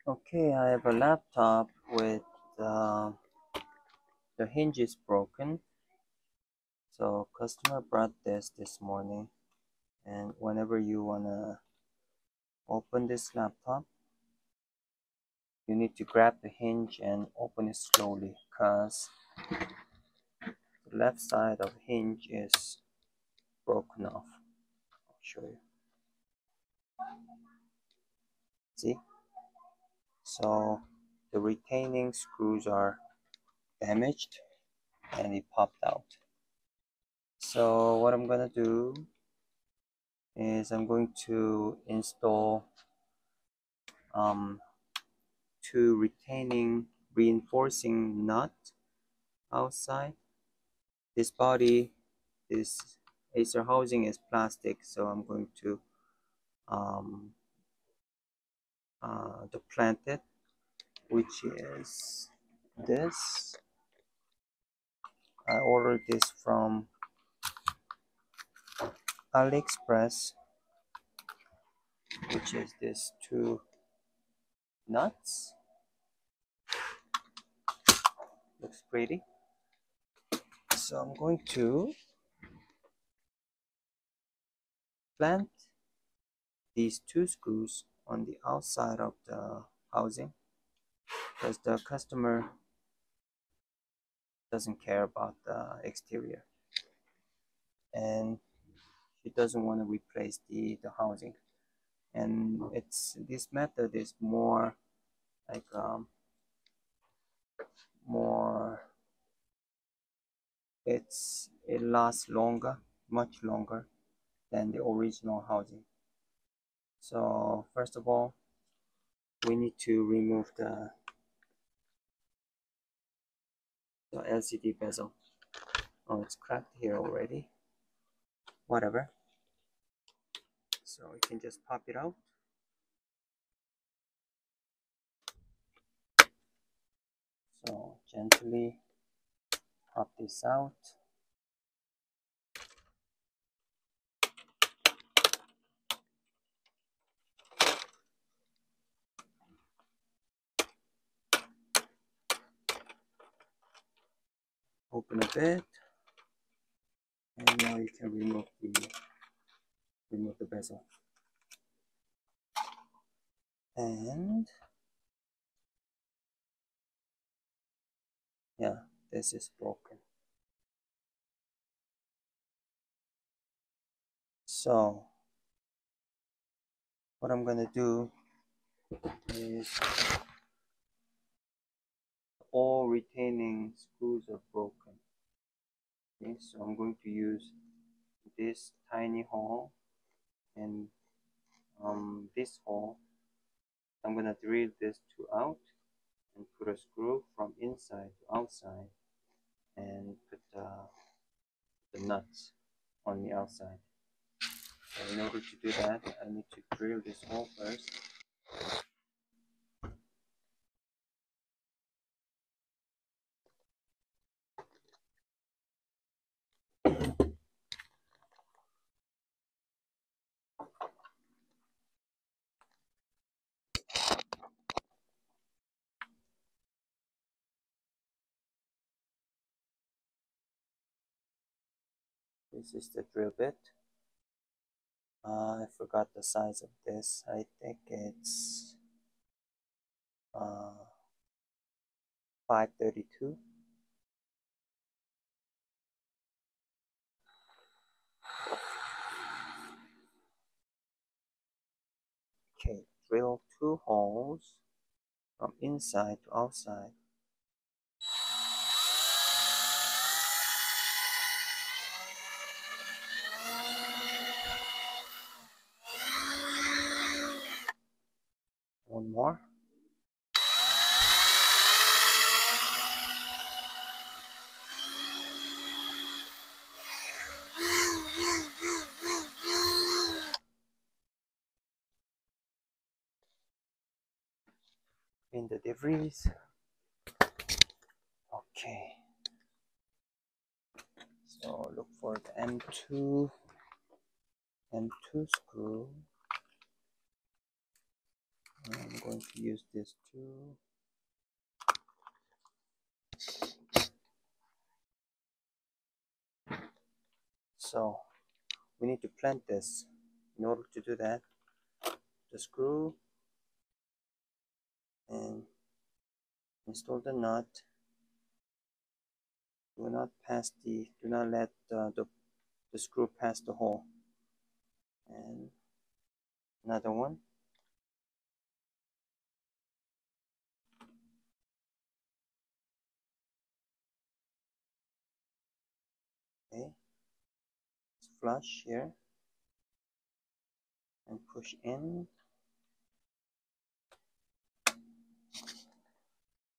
Okay, I have a laptop with the hinge is broken. So customer brought this morning, and whenever you wanna open this laptop, you need to grab the hinge and open it slowly, because the left side of the hinge is broken off. I'll show you. See? So the retaining screws are damaged and it popped out. So what I'm gonna do is I'm going to install two retaining reinforcing nut outside. This body, this Acer housing is plastic, so I'm going to plant it, which is this. I ordered this from AliExpress, which is this two nuts. Looks pretty. So I'm going to plant these two screws on the outside of the housing, because the customer doesn't care about the exterior and she doesn't want to replace the housing. And this method is more like more it lasts longer, much longer than the original housing. So first of all, we need to remove the LCD bezel. Oh, it's cracked here already. Whatever. So you can just pop it out. So gently pop this out. Open a bit, and now you can remove the bezel. And yeah, this is broken. So what I'm gonna do is all retaining screws are broken. Okay, so I'm going to use this tiny hole and this hole. I'm gonna drill this two out and put a screw from inside to outside and put the nuts on the outside. So in order to do that, I need to drill this hole first. This is the drill bit. I forgot the size of this. I think it's 532. Okay, drill two holes from inside to outside. One more. In the debris. Okay. So look for the M2 screw. I'm going to use this too. So we need to plant this. In order to do that, the screw and install the nut. Do not let the screw pass the hole. And another one. Okay, flush here and push in.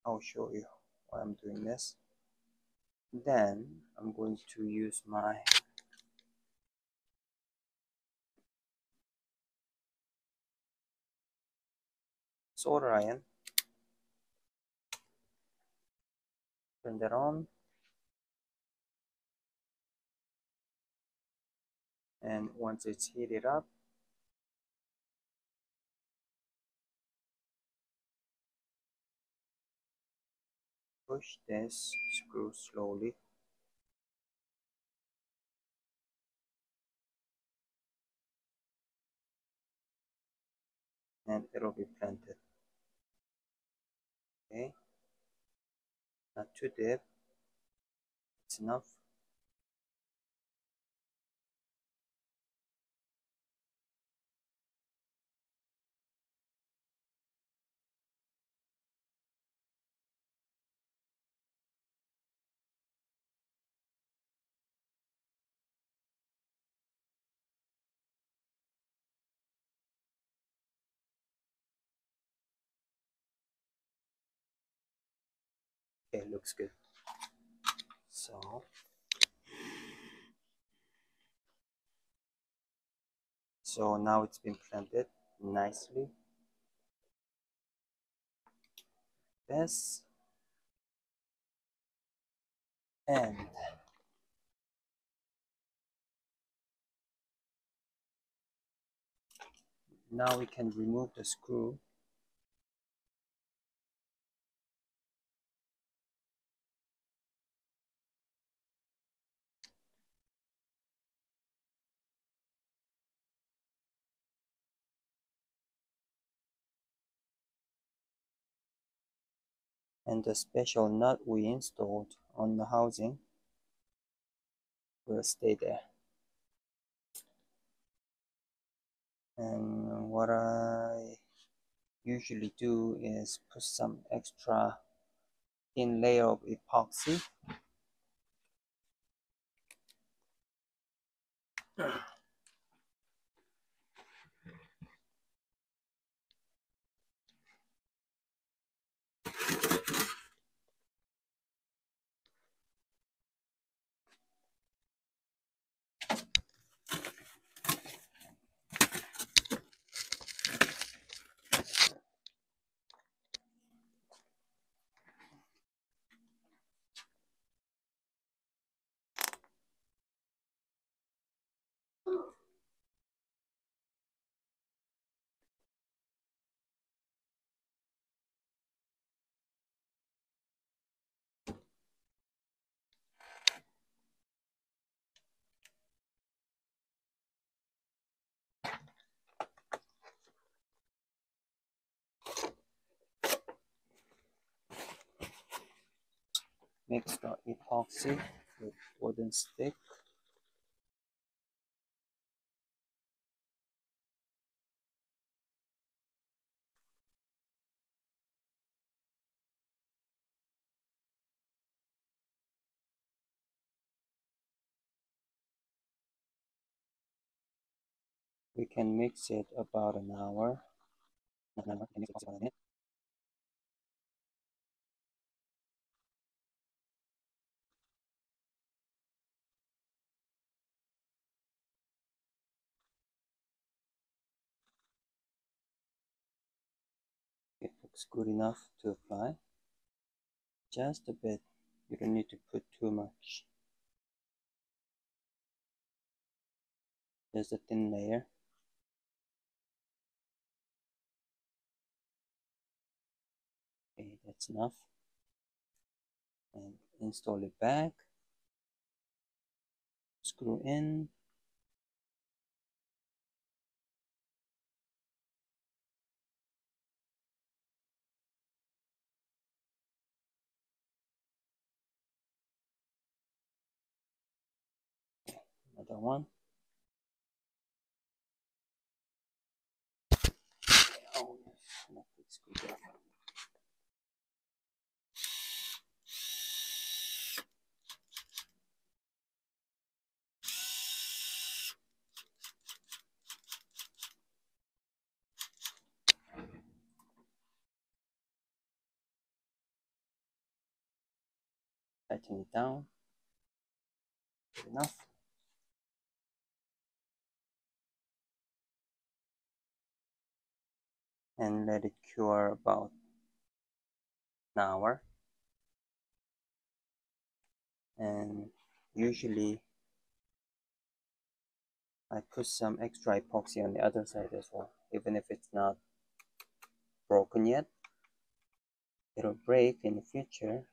I'll show you why I'm doing this. Then I'm going to use my solder iron. Turn that on. And once it's heated up, push this screw slowly. And it'll be planted. Okay, not too deep. It's enough. Okay, looks good. So now it's been planted nicely. This and now we can remove the screw. And the special nut we installed on the housing will stay there. And what I usually do is put some extra thin layer of epoxy. Mix the epoxy with wooden stick. We can mix it about an hour. Not an hour, we can mix it about a minute. It looks good enough to apply. Just a bit. You don't need to put too much. Just a thin layer. That's enough. And install it back. Screw in. Another one. Oh, electric screwdriver. Tighten it down. Good enough. And let it cure about an hour. And usually I put some extra epoxy on the other side as well, even if it's not broken yet. It'll break in the future.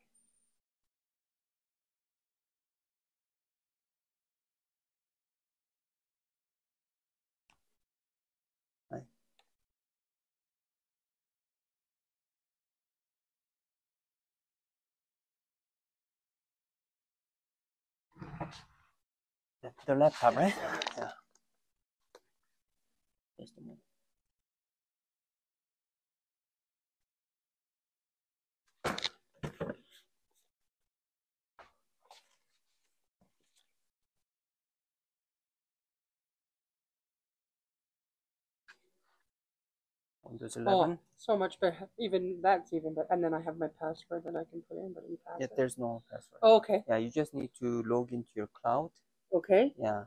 Right. The laptop, right? Yeah. Just a minute. Windows 11. Oh, so much better. Even that's even better. And then I have my password that I can put in, but you pass it. There's no password. Oh, okay. Yeah, you just need to log into your cloud. Okay. Yeah.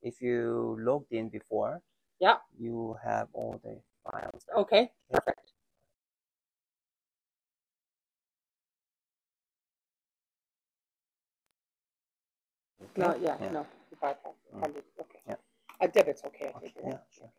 If you logged in before, yeah, you have all the files. Okay. Perfect. Okay. No, yeah, no. You bypass it. Mm. Okay. Yeah. A debit's okay. I think. Okay. Yeah, sure.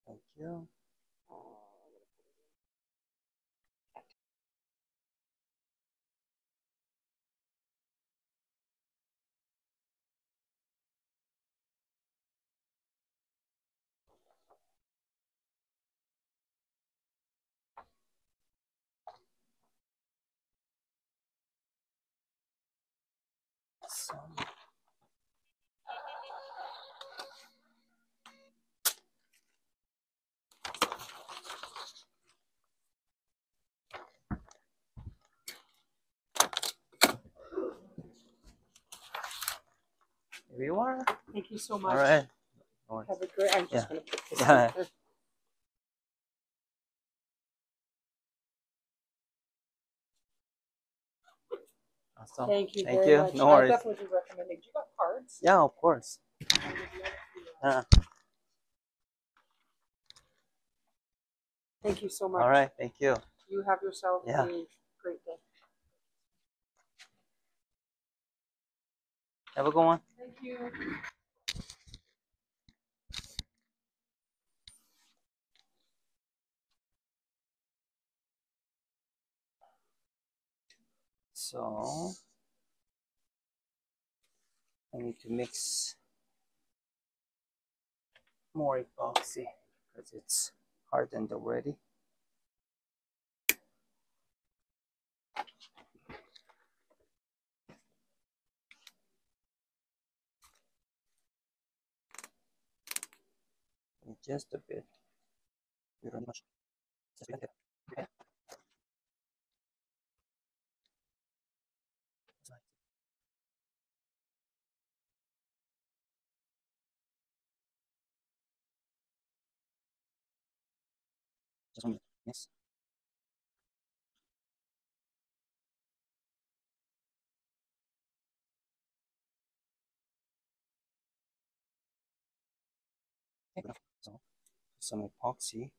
Thank you. Some. Here you are. Thank you so much. All right. Have a great. I'm just Yeah. going to put this Yeah. in. Awesome. Thank you Thank very you. much. No I worries. definitely do recommend it. You got cards? Yeah, of course. Thank you so much. All right. Thank you. You have yourself Yeah. a great day. Have a good one. Thank you. So I need to mix more epoxy because it's hardened already. Just a bit. You don't much. Just a bit. Okay. Just 1 minute. Yes. Okay. So some epoxy.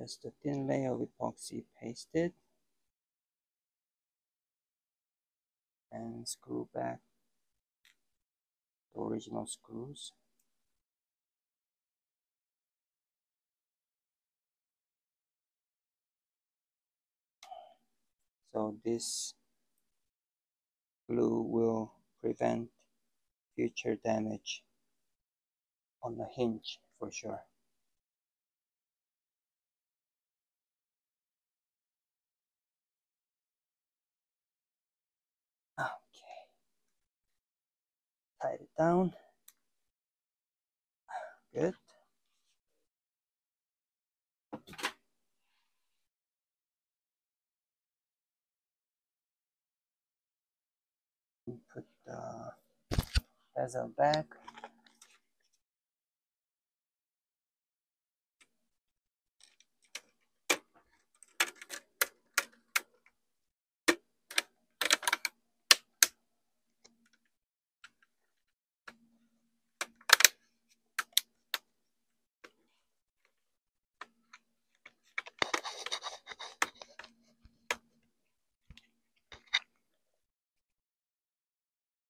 Just a thin layer of epoxy pasted and screw back the original screws. So this glue will prevent future damage on the hinge for sure. Okay, tied it down. Good. Put the bezel back.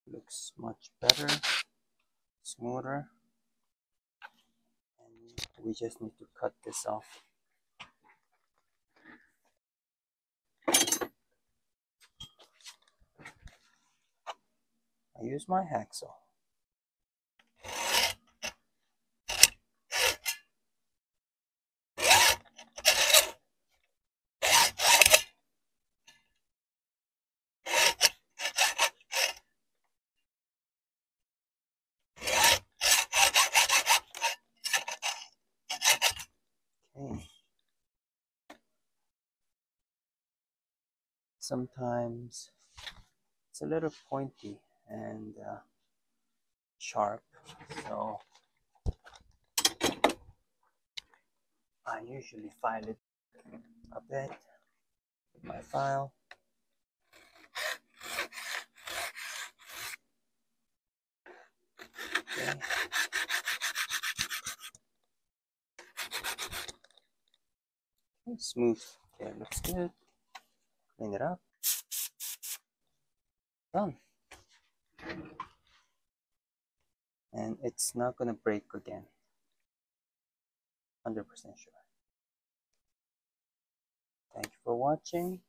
Looks much better, smoother. And we just need to cut this off. I use my hacksaw. Okay. Sometimes it's a little pointy and sharp, so I usually file it a bit with my file. Okay. Okay, smooth. Okay, looks good. Clean it up. Done. And it's not gonna break again. 100% sure. Thank you for watching.